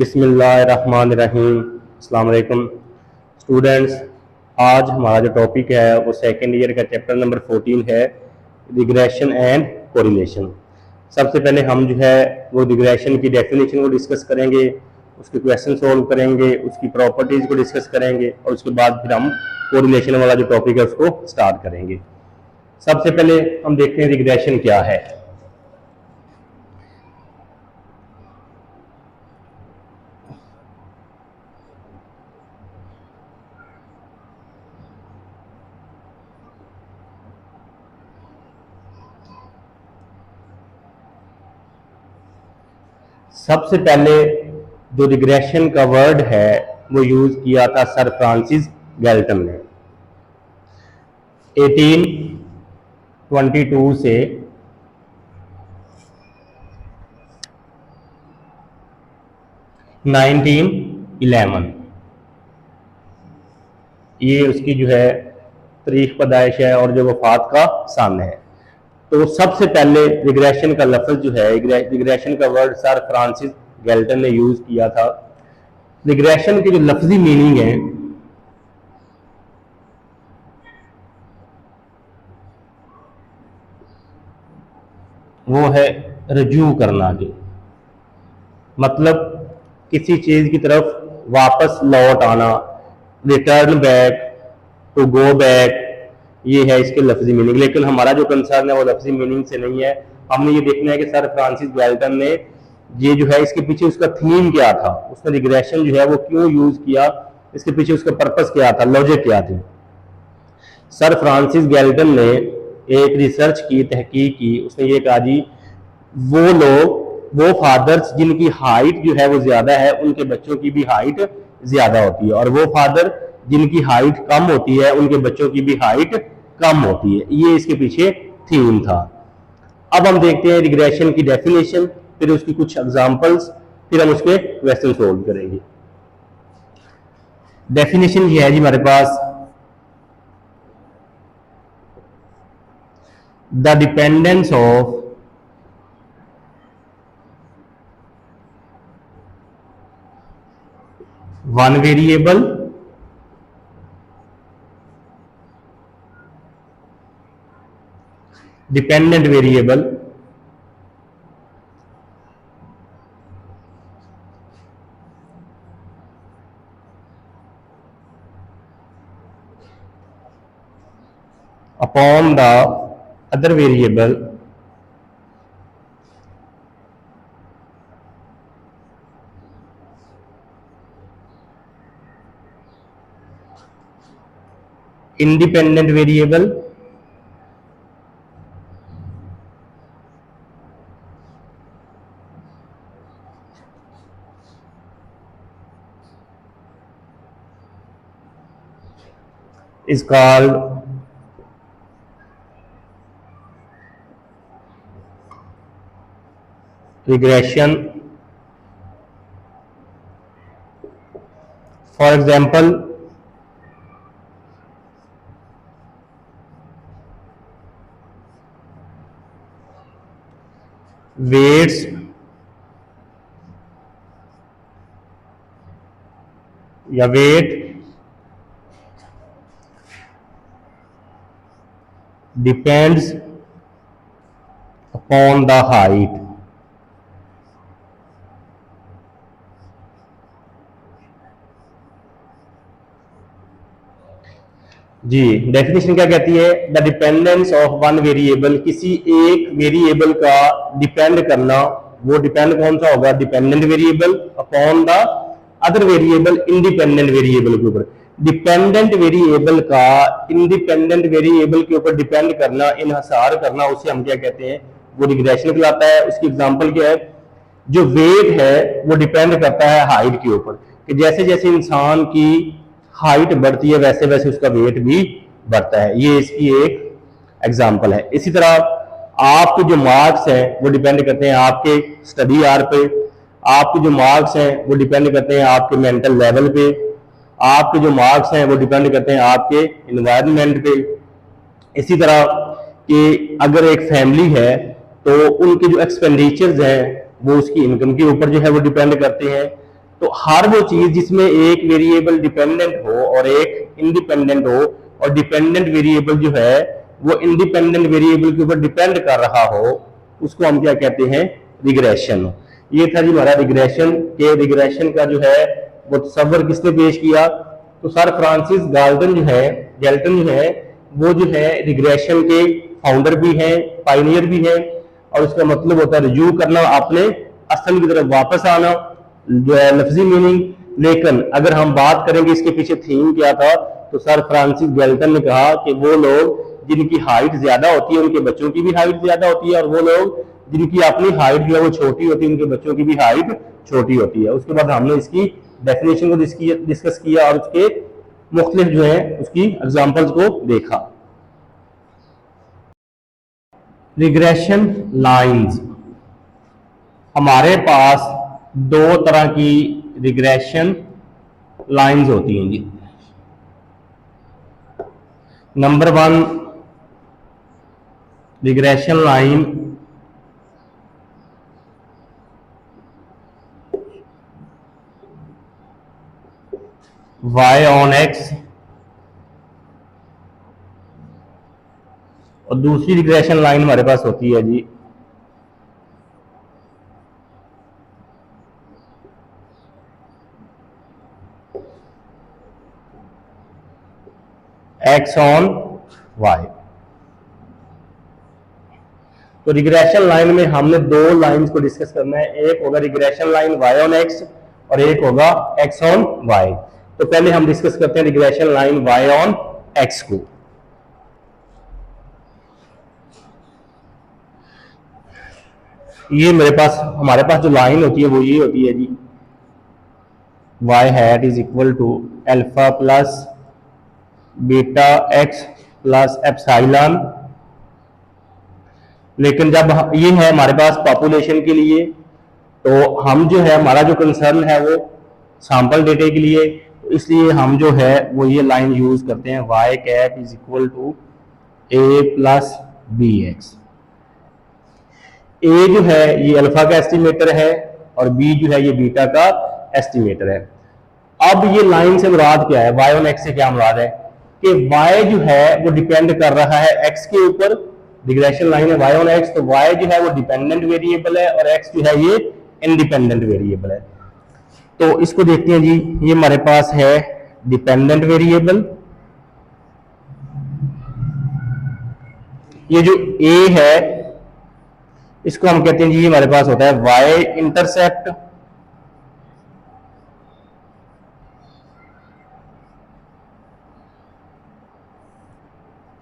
बिस्मिल्लाहिर्रहमानिर्रहीम। अस्सलाम वालेकुम स्टूडेंट्स। आज हमारा जो टॉपिक है वो सेकेंड ईयर का चैप्टर नंबर 14 है, रिग्रेशन एंड कोरिलेशन। सबसे पहले हम जो है वो रिग्रेशन की डेफिनेशन को डिस्कस करेंगे, उसके क्वेश्चन सॉल्व करेंगे, उसकी प्रॉपर्टीज़ को डिस्कस करेंगे और उसके बाद फिर हम कोरिलेशन वाला जो टॉपिक है उसको स्टार्ट करेंगे। सबसे पहले हम देखते हैं रिग्रेशन क्या है। सबसे पहले जो रिग्रेशन का वर्ड है वो यूज किया था सर फ्रांसिस गैल्टन ने 1822 से 1911। ये उसकी जो है तारीख पैदाइश है और जो वफात का सन है। तो सबसे पहले रिग्रेशन का लफ्ज जो है, रिग्रेशन का वर्ड सर फ्रांसिस गैल्टन ने यूज किया था। रिग्रेशन की जो लफ्जी मीनिंग है वो है रजू करना के, मतलब किसी चीज की तरफ वापस लौट आना, return back, to go back, ये है इसके लफ्जी मीनिंग। लेकिन हमारा जो कंसर्न है वो लफ्जी मीनिंग से नहीं है। हमने ये देखना है कि सर फ्रांसिस गैल्टन ने ये जो है इसके पीछे उसका थीम क्या था, उसने रिग्रेशन जो है वो क्यों यूज किया, इसके पीछे उसका पर्पस क्या था, लॉजिक क्या थी। सर फ्रांसिस गैल्टन ने एक रिसर्च की, तहकीक की। उसने ये कहा जी वो लोग, वो फादर्स जिनकी हाइट जो है वो ज्यादा है उनके बच्चों की भी हाइट ज्यादा होती है, और वो फादर जिनकी हाइट कम होती है उनके बच्चों की भी हाइट कम होती है। ये इसके पीछे थीम था। अब हम देखते हैं रिग्रेशन की डेफिनेशन, फिर उसकी कुछ एग्जांपल्स, फिर हम उसके क्वेश्चन सोल्व करेंगे। डेफिनेशन ये है जी हमारे पास, the dependence of one variable dependent variable upon the other variable independent variable is called regression. For example, weights या weight depends upon the height। जी डेफिनेशन क्या कहती है, the dependence of one variable, किसी एक वेरिएबल का depend करना। वो डिपेंड कौन सा होगा, dependent variable upon the other variable independent variable के ऊपर। डिपेंडेंट वेरिएबल का इंडिपेंडेंट वेरिएबल के ऊपर डिपेंड करना, इन्हिसार करना, उसे हम क्या कहते हैं, वो रिग्रेशन कहलाता है। उसकी एग्जांपल क्या है, जो वेट है वो डिपेंड करता है हाइट के ऊपर, कि जैसे जैसे इंसान की हाइट बढ़ती है वैसे वैसे उसका वेट भी बढ़ता है। ये इसकी एक एग्जांपल है। इसी तरह आपके जो मार्क्स हैं वो डिपेंड करते हैं आपके स्टडी आवर पे, आपके जो मार्क्स हैं वो डिपेंड करते हैं आपके मेंटल लेवल पे, आपके जो मार्क्स हैं वो डिपेंड करते हैं आपके इन्वायरमेंट पे। इसी तरह कि अगर एक फैमिली है तो उनके जो एक्सपेंडिचर्स हैं वो उसकी इनकम के ऊपर जो है वो डिपेंड करते हैं। तो हर वो चीज जिसमें एक वेरिएबल डिपेंडेंट हो और एक इंडिपेंडेंट हो, और डिपेंडेंट वेरिएबल जो है वो इंडिपेंडेंट वेरिएबल के ऊपर डिपेंड कर रहा हो, उसको हम क्या कहते हैं, रिग्रेशन। ये था जी हमारा रिग्रेशन के। रिग्रेशन का जो है वो तस्वर किसने पेश किया, तो सर फ्रांसिस गैल्टन जो है वो जो है रिग्रेशन के फाउंडर भी हैं, पायनियर भी हैं। और उसका मतलब होता है रिज्यू करना, अपने असल की तरफ वापस आना, जो है लफ्जी मीनिंग। लेकिन अगर हम बात करेंगे इसके पीछे थीम क्या था, तो सर फ्रांसिस गैल्टन ने कहा कि वो लोग जिनकी हाइट ज्यादा होती है उनके बच्चों की भी हाइट ज्यादा होती है, और वो लोग जिनकी अपनी हाइट जो है वो छोटी होती है उनके बच्चों की भी हाइट छोटी होती है। उसके बाद हमने इसकी डेफिनेशन को डिस्कस किया और उसके मुख्तलिफ जो है उसकी एग्जाम्पल्स को देखा। रिग्रेशन लाइंस, हमारे पास दो तरह की रिग्रेशन लाइंस होती हैं जी। Number 1 regression line y on x, और दूसरी रिग्रेशन लाइन हमारे पास होती है जी x ऑन y। तो रिग्रेशन लाइन में हमने दो लाइंस को डिस्कस करना है, एक होगा regression line y on x और एक होगा x ऑन y। तो पहले हम डिस्कस करते हैं regression line y on x को। ये हमारे पास जो लाइन होती है वो ये होती है जी, y hat is equal to alpha plus beta x plus epsilon. लेकिन जब ये है हमारे पास पॉपुलेशन के लिए, तो हम जो है हमारा जो कंसर्न है वो सैंपल डेटे के लिए, तो इसलिए हम जो है वो ये लाइन यूज करते हैं, y cap is equal to a plus B X. A जो है ये अल्फा का एस्टिमेटर है और बी जो है ये बीटा का एस्टिमेटर है। अब ये लाइन से मुराद क्या है, y ऑन x से क्या मुराद है कि y जो है वो डिपेंड कर रहा है x के ऊपर। रिग्रेशन लाइन है y ऑन x, तो y जो है वो डिपेंडेंट वेरिएबल है और x जो है ये इंडिपेंडेंट वेरिएबल है। तो इसको देखते हैं जी, ये हमारे पास है डिपेंडेंट वेरिएबल। ये जो a है इसको हम कहते हैं जी, हमारे पास होता है y इंटरसेप्ट।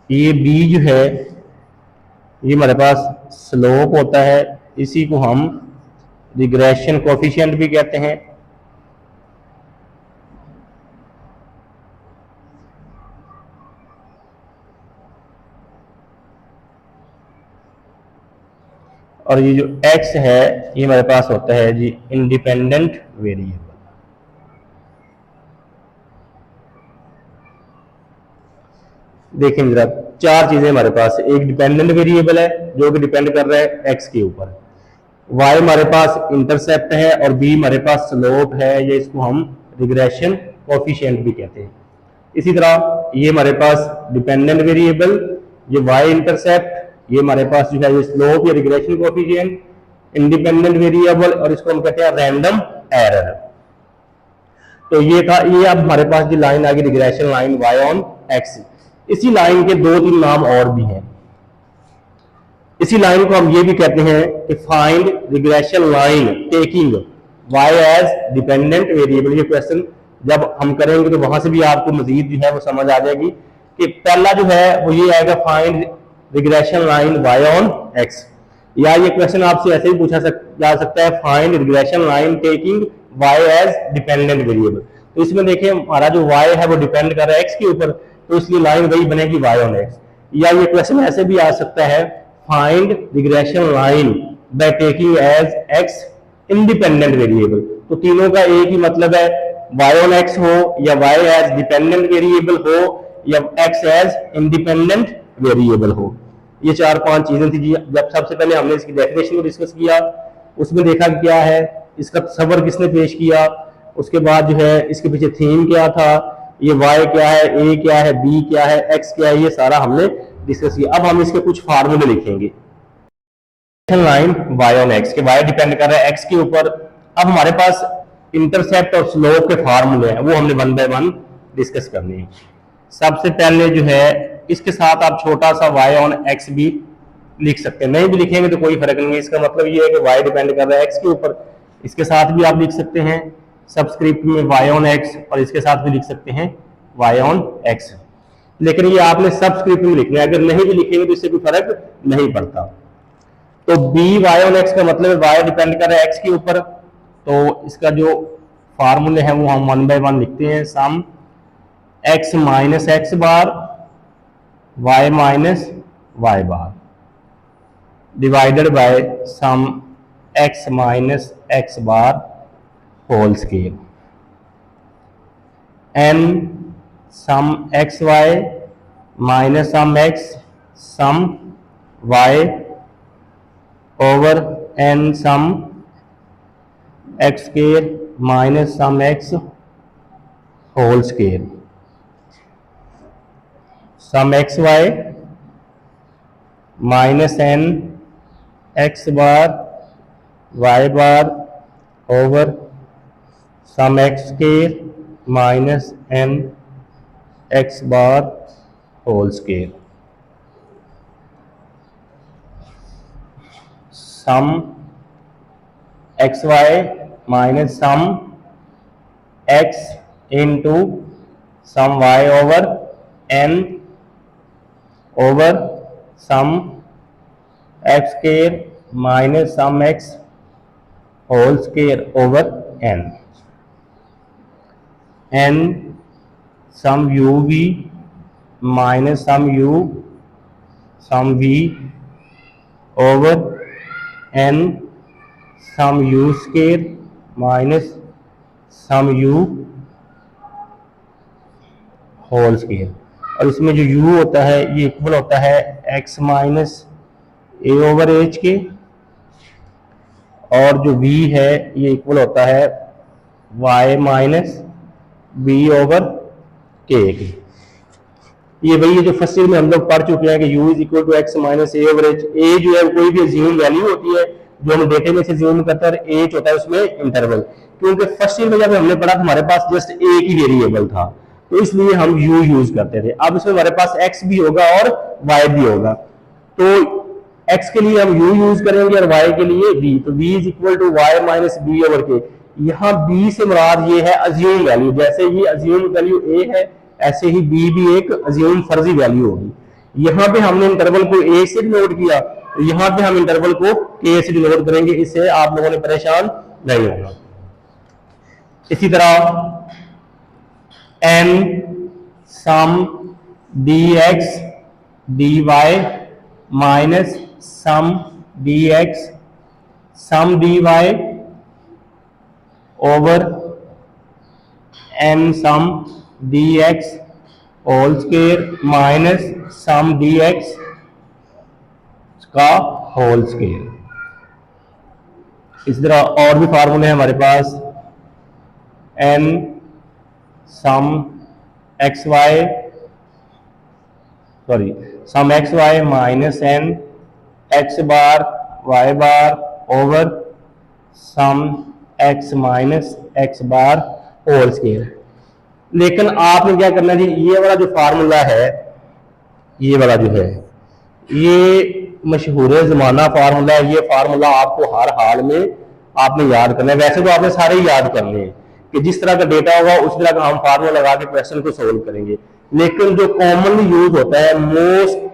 ये b जो है ये हमारे पास स्लोप होता है, इसी को हम रिग्रेशन कोफिशिएंट भी कहते हैं। और ये जो x है ये हमारे पास होता है जी इंडिपेंडेंट वेरिएबल। देखें जरा, चार चीजें हमारे पास, एक डिपेंडेंट वेरिएबल है जो कि डिपेंड कर रहा है x के ऊपर, y हमारे पास इंटरसेप्ट है और b हमारे पास स्लोप है, या इसको हम रिग्रेशन कोफिशिएंट भी कहते हैं। इसी तरह ये हमारे पास डिपेंडेंट वेरिएबल, ये y इंटरसेप्ट, ये हमारे पास जो है ये स्लोप या रिग्रेशन कोफिशिएंट, इंडिपेंडेंट वेरिएबल, और इसको हम कहते हैं रैंडम एरर। तो ये था, ये अब हमारे पास जो लाइन आ गई regression line y on x। इसी लाइन के दो तीन नाम और भी हैं। इसी लाइन को हम ये भी कहते हैं कि find regression line taking y age dependent variable. ये क्वेश्चन जब हम करेंगे तो वहां से भी आपको मजीद जो है वो समझ आ जाएगी कि पहला जो है वो ये आएगा find regression line y on x, या ये क्वेश्चन आपसे ऐसे ही पूछा जा सकता है find regression line taking y age dependent variable. तो इसमें देखें हमारा जो y है वो डिपेंड कर रहा है x के ऊपर, तो इसलिए लाइन वही बनेगी y ऑन x। या ये क्वेश्चन ऐसे भी आ सकता है find regression line by taking as x independent variable. तो तीनों का एक ही मतलब है, y ऑन x हो या y एज डिपेंडेंट वेरिएबल हो या x एज इंडिपेंडेंट वेरिएबल हो। ये चार पांच चीजें थी जी। जब सबसे पहले हमने इसकी डेफिनेशन को डिस्कस किया, उसमें देखा क्या है, इसका तस्वर किसने पेश किया, उसके बाद जो है इसके पीछे थीम क्या था, ये y क्या है, a क्या है, b क्या है, x क्या है, ये सारा हमने डिस्कस किया। अब हम इसके कुछ फार्मूले लिखेंगे। लाइन y ऑन x के y डिपेंड कर रहा है x के ऊपर। अब हमारे पास इंटरसेप्ट और स्लोप के फार्मूले हैं, वो हमने वन बाय वन डिस्कस करने हैं। सबसे पहले जो है इसके साथ आप छोटा सा y ऑन x भी लिख सकते हैं, नहीं भी लिखेंगे तो कोई फर्क नहीं है। इसका मतलब ये है कि y डिपेंड कर रहा है x के ऊपर, इसके साथ भी आप लिख सकते हैं सबस्क्रिप्ट में y ऑन x, और इसके साथ भी लिख सकते हैं y ऑन x। लेकिन ये आपने सबस्क्रिप्ट में लिखना है, अगर नहीं भी लिखेंगे तो इससे कोई फर्क नहीं पड़ता। तो b y ऑन x का मतलब y डिपेंड कर रहा है x के ऊपर, तो इसका जो फार्मूले हैं वो हम वन बाय वन लिखते हैं। Sum x minus X bar y minus Y bar divided by sum x minus X bar whole square n sum X Y minus sum x sum y over n sum X square minus sum x whole square sum X Y minus n X bar Y bar over sum X square minus n X bar whole square sum X Y minus sum X into sum Y over n over sum X square minus sum X whole square over n n sum u v minus sum u sum v over n sum u square minus sum u whole square. और इसमें जो u होता है ये equal होता है x minus A over H के, और जो v है ये इक्वल होता है y माइनस बी ओवर के। ये वही है जो फर्स्ट ईयर में हम लोग पढ़ चुके हैं कि u is equal to X minus A over H. A जो है कोई भी अज्यूम वैल्यू होती है जो हम डेटे में से अज्यूम करते हैं, और एच होता है उसमें इंटरवल। क्योंकि फर्स्ट ईयर में जब हमने पढ़ा तो हमारे पास जस्ट एक ही वेरिएबल था, तो इसलिए हम u यूज करते थे। अब इसमें हमारे पास x भी होगा और y भी होगा, तो x के लिए हम u यूज करेंगे और y के लिए v। तो v is equal to Y minus B over K. यहाँ b से मुराद ये है अज्यूम वैल्यू, जैसे ये अज्यूम वैल्यू a है ऐसे ही b भी एक अज्यूम फर्जी वैल्यू होगी। यहाँ पे हमने इंटरवल को a से डिनोट किया, तो यहाँ पे हम इंटरवल को k से डिनोट करेंगे, इससे आप लोगों ने परेशान नहीं होना। इसी तरह n sum dx dy minus sum dx sum dy over n sum dx whole square minus sum dx का होल स्क्वायर। इस तरह और भी फार्मूले हैं हमारे पास। n sum X Y sum X Y minus n X bar Y bar over sum X minus X bar whole square. लेकिन आपने क्या करना है जी, ये वाला जो फार्मूला है, ये वाला जो है ये मशहूर जमाना फार्मूला है। ये फार्मूला आपको हर हाल में आपने याद करना है। वैसे तो आपने सारे ही याद करने हैं कि जिस तरह का डेटा होगा उस तरह का हम फार्मूला लगा के क्वेश्चन को सोल्व करेंगे, लेकिन जो कॉमनली यूज होता है, मोस्ट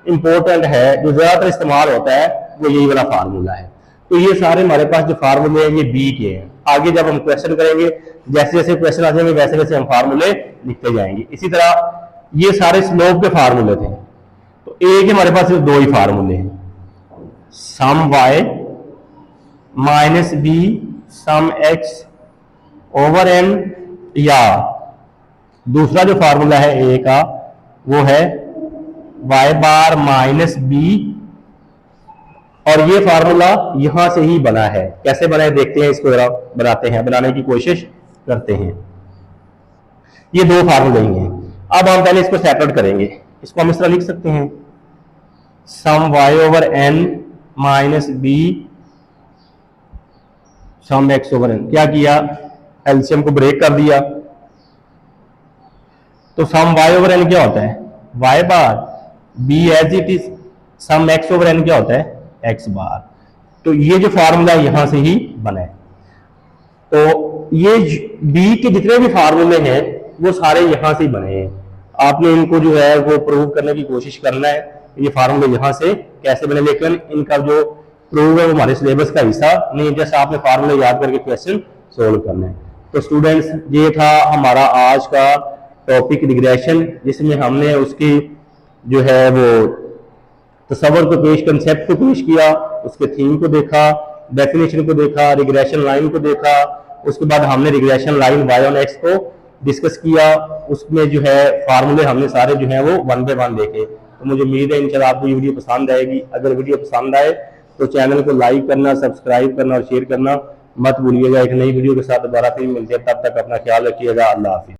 इंपॉर्टेंट है, जो ज्यादातर इस्तेमाल होता है, वो यही वाला फार्मूला है। तो ये सारे हमारे पास जो फार्मूले हैं ये बी के हैं। आगे जब हम क्वेश्चन करेंगे, जैसे जैसे क्वेश्चन आ जाएंगे वैसे वैसे हम फार्मूले लिखते जाएंगे। इसी तरह ये सारे स्लोप के फार्मूले थे, तो एक हमारे पास सिर्फ दो ही फार्मूले हैं, sum Y minus B sum X over n, या दूसरा जो फार्मूला है ए का वो है y बार माइनस बी, और ये फार्मूला यहां से ही बना है। कैसे बना है देखते हैं, इसको जरा बनाते हैं, बनाने की कोशिश करते हैं। ये दो फार्मूले ही हैं। अब हम पहले इसको सेपरेट करेंगे। इसको हम इस तरह लिख सकते हैं, sum Y over N minus B sum X over N. क्या किया, एलसीएम को ब्रेक कर दिया, तो सम वाई ओवर एन क्या होता है, Y bar, B as it is, sum X over N क्या होता है, एक्स बार। तो ये जो फार्मूला यहां से ही बना है। तो ये बी के जितने भी फार्मूले हैं वो सारे यहां से ही बने हैं। आपने इनको जो है वो प्रूव करने की कोशिश करना है, ये फार्मूले यहां से कैसे बने, लेकिन इनका जो प्रूव है वो हमारे सिलेबस का हिस्सा नहीं, जैसे आपने फार्मूले याद करके क्वेश्चन सोल्व करना है। तो स्टूडेंट्स, ये था हमारा आज का टॉपिक रिग्रेशन, जिसमें हमने उसकी जो है वो तस्वर को पेश, कंसेप्ट को पेश किया, उसके थीम को देखा, डेफिनेशन को देखा, रिग्रेशन लाइन को देखा। उसके बाद हमने regression line Y on X को डिस्कस किया, उसमें जो है फार्मूले हमने सारे जो है वो वन बाय वन देखे। तो मुझे उम्मीद है इंशाल्लाह आपको ये वीडियो पसंद आएगी। अगर वीडियो पसंद आए तो चैनल को लाइक करना, सब्सक्राइब करना और शेयर करना मत भूलिएगा। एक नई वीडियो के साथ दोबारा फिर मिलते हैं, तब तक अपना ख्याल रखिएगा। अल्लाह हाफिज।